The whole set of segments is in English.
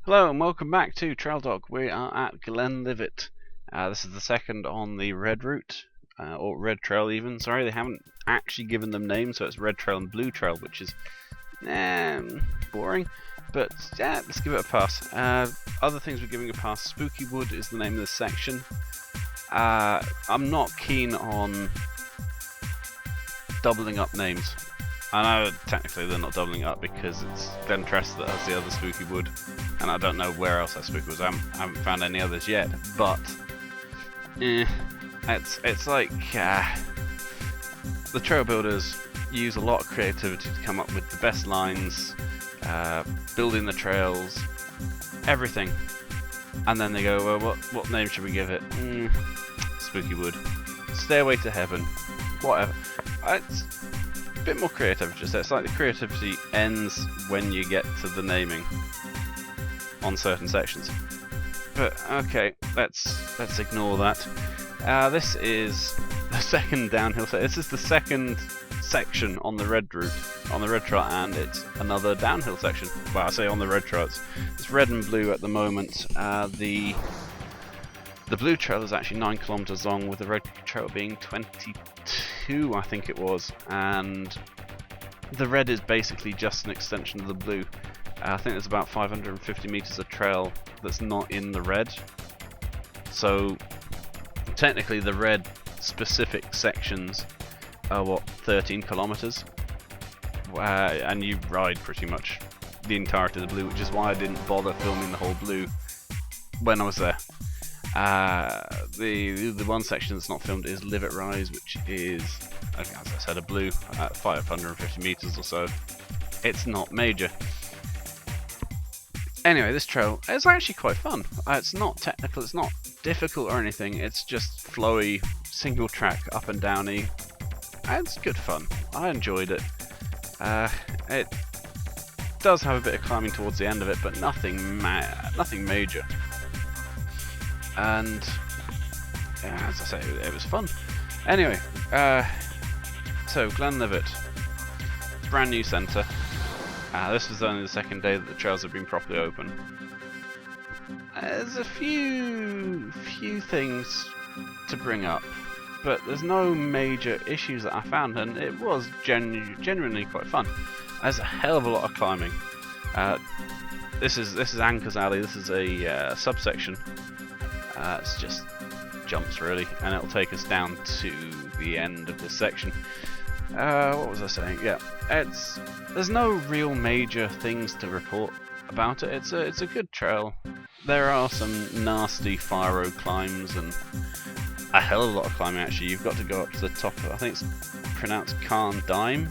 Hello and welcome back to TrailDog. We are at Glenlivet. This is the second on the red route, or red trail even. Sorry, they haven't actually given them names, so it's red trail and blue trail, which is boring. But yeah, let's give it a pass. Other things we're giving a pass. Spooky Wood is the name of this section. I'm not keen on doubling up names. I know technically they're not doubling up because it's Glentress that has the other Spooky Wood, and I don't know where else that Spooky Wood is. I haven't found any others yet, but it's like the trail builders use a lot of creativity to come up with the best lines, building the trails, everything, and then they go, well, what name should we give it? Spooky Wood, Stairway to Heaven, whatever. It's a bit more creative. Just it's like the creativity ends when you get to the naming on certain sections. But okay, let's ignore that. This is the second downhill. This is the second section on the red route, on the red trail, and it's another downhill section. Well, I say on the red trail. It's red and blue at the moment. The blue trail is actually 9 kilometers long, with the red trail being 22, I think it was, and the red is basically just an extension of the blue. I think there's about 550 meters of trail that's not in the red, so technically the red specific sections are 13 kilometers, and you ride pretty much the entirety of the blue, which is why I didn't bother filming the whole blue when I was there. The one section that's not filmed is Livet Rise, which is, as I said, a blue at 550 meters or so. It's not major. Anyway, this trail is actually quite fun. It's not technical, it's not difficult or anything. It's just flowy, single track, up and downy. It's good fun. I enjoyed it. It does have a bit of climbing towards the end of it, but nothing major. And yeah, as I say, it was fun. Anyway, so Glenlivet, brand new centre. This was only the second day that the trails have been properly open. There's a few things to bring up, but there's no major issues that I found, and it was genuinely quite fun. There's a hell of a lot of climbing. This is Anchor's Alley. This is a subsection. It's just jumps really, and it'll take us down to the end of this section. What was I saying? Yeah, there's no real major things to report about it. It's a good trail. There are some nasty fire road climbs and a hell of a lot of climbing actually. You've got to go up to the top of, I think it's pronounced Carn Dame,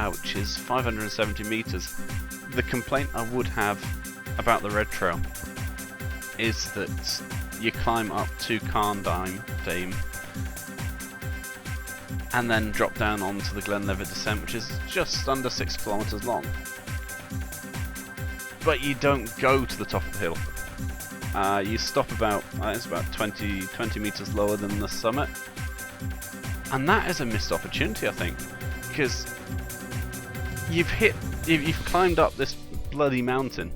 which is 570 meters. The complaint I would have about the red trail is that you climb up to Carn Dame and then drop down onto the Glenlivet descent, which is just under 6 kilometers long. But you don't go to the top of the hill. You stop about, it's about 20 meters lower than the summit, and that is a missed opportunity, I think, because you've climbed up this bloody mountain,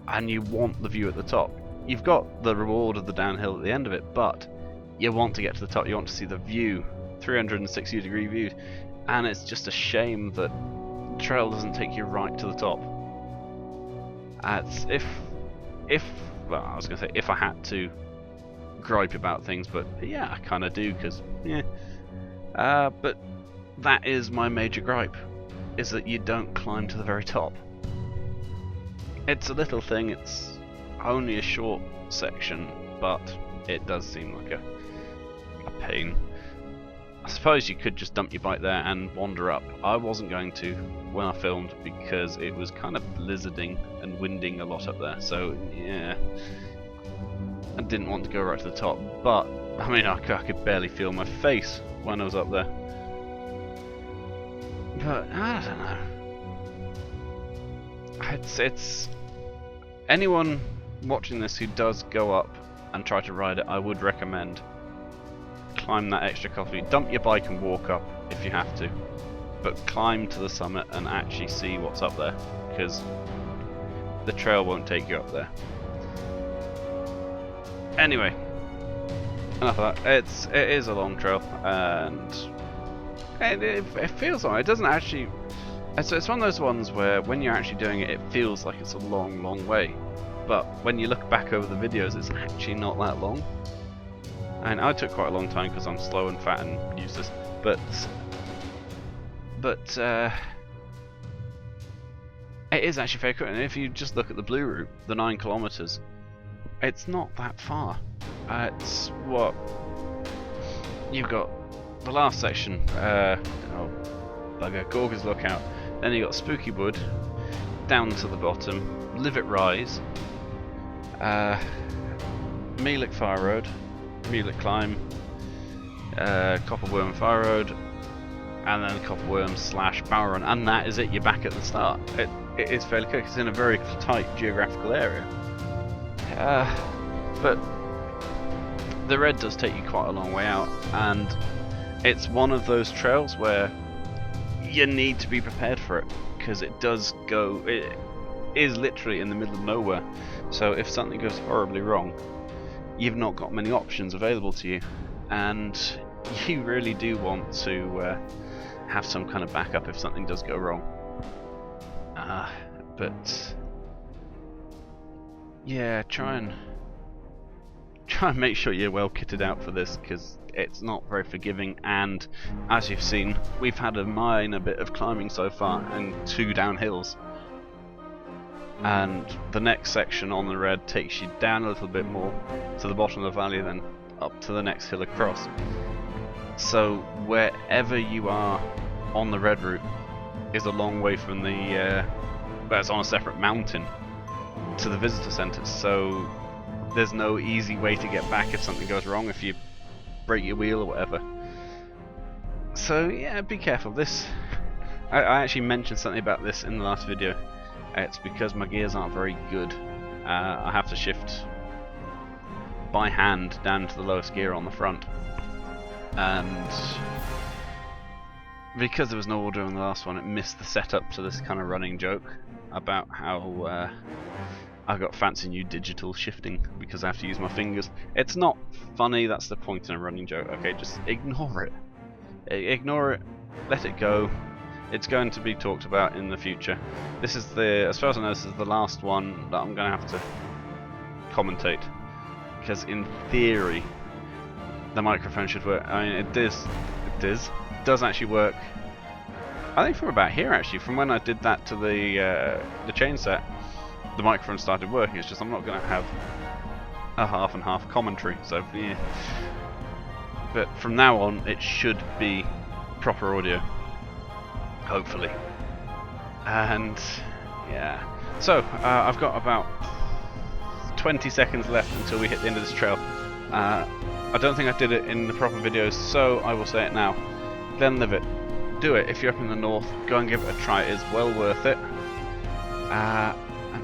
and you want the view at the top. You've got the reward of the downhill at the end of it, but you want to get to the top. You want to see the view, 360 degree view, and it's just a shame that the trail doesn't take you right to the top. Well, I was going to say if I had to gripe about things, but yeah, I kind of do, because yeah. But that is my major gripe, is that you don't climb to the very top. It's a little thing, it's only a short section, but it does seem like a pain. I suppose you could just dump your bike there and wander up. I wasn't going to when I filmed because it was kind of blizzarding and winding a lot up there, so yeah, I didn't want to go right to the top, but I mean I could barely feel my face when I was up there. But I don't know. It's anyone watching this who does go up and try to ride it, I would recommend climb that extra couple feet. Dump your bike and walk up if you have to, but climb to the summit and actually see what's up there, because the trail won't take you up there. Anyway, enough of that. It is a long trail, and it feels long. It doesn't actually. It's one of those ones where when you're actually doing it, it feels like it's a long, long way. But when you look back over the videos, it's actually not that long. And I took quite a long time because I'm slow and fat and useless. But it is actually very quick. And if you just look at the blue route, the 9 kilometers, it's not that far. It's what you've got. The last section, bugger, Gorga's Lookout. Then you got Spooky Wood, down to the bottom, Livet Rise, Mealick Fire Road, Mealick Climb, Copperworm Fire Road, and then Copperworm / Bower Run, and that is it. You're back at the start. It is fairly quick. It's in a very tight geographical area, but the red does take you quite a long way out, and it's one of those trails where you need to be prepared for it, because it is literally in the middle of nowhere. So if something goes horribly wrong, you've not got many options available to you, and you really do want to have some kind of backup if something does go wrong. But yeah, try and make sure you're well kitted out for this, because it's not very forgiving, and as you've seen, we've had a minor bit of climbing so far and 2 downhills, and the next section on the red takes you down a little bit more to the bottom of the valley, then up to the next hill across. So wherever you are on the red route is a long way from the it's on a separate mountain to the visitor centre, so there's no easy way to get back if something goes wrong, if you break your wheel or whatever. So yeah, be careful. This I actually mentioned something about this in the last video. It's because my gears aren't very good. I have to shift by hand down to the lowest gear on the front, and because there was no order in the last one, it missed the setup to this kind of running joke about how I've got fancy new digital shifting because I have to use my fingers. It's not funny, that's the point in a running joke. Okay, just ignore it. Ignore it, let it go. It's going to be talked about in the future. This is as far as I know, this is the last one that I'm going to have to commentate, because in theory the microphone should work. I mean, it does actually work. I think from about here, actually, from when I did that to the chain set, the microphone started working. It's just I'm not going to have a half and half commentary, so yeah. But from now on it should be proper audio, hopefully. And yeah, so I've got about 20 seconds left until we hit the end of this trail. I don't think I did it in the proper videos, so I will say it now. Glenlivet, do it. If you're up in the north, go and give it a try. It is well worth it.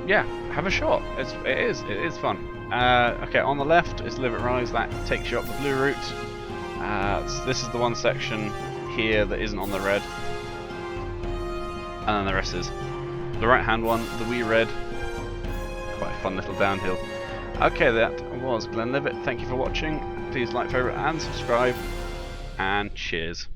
Yeah, have a shot. It is fun. Okay, on the left is Livet Rise. That takes you up the blue route. This is the one section here that isn't on the red, and then the rest is. The right hand one, the wee red, quite a fun little downhill. Okay, that was Glenlivet. Thank you for watching. Please like, favourite and subscribe, and cheers.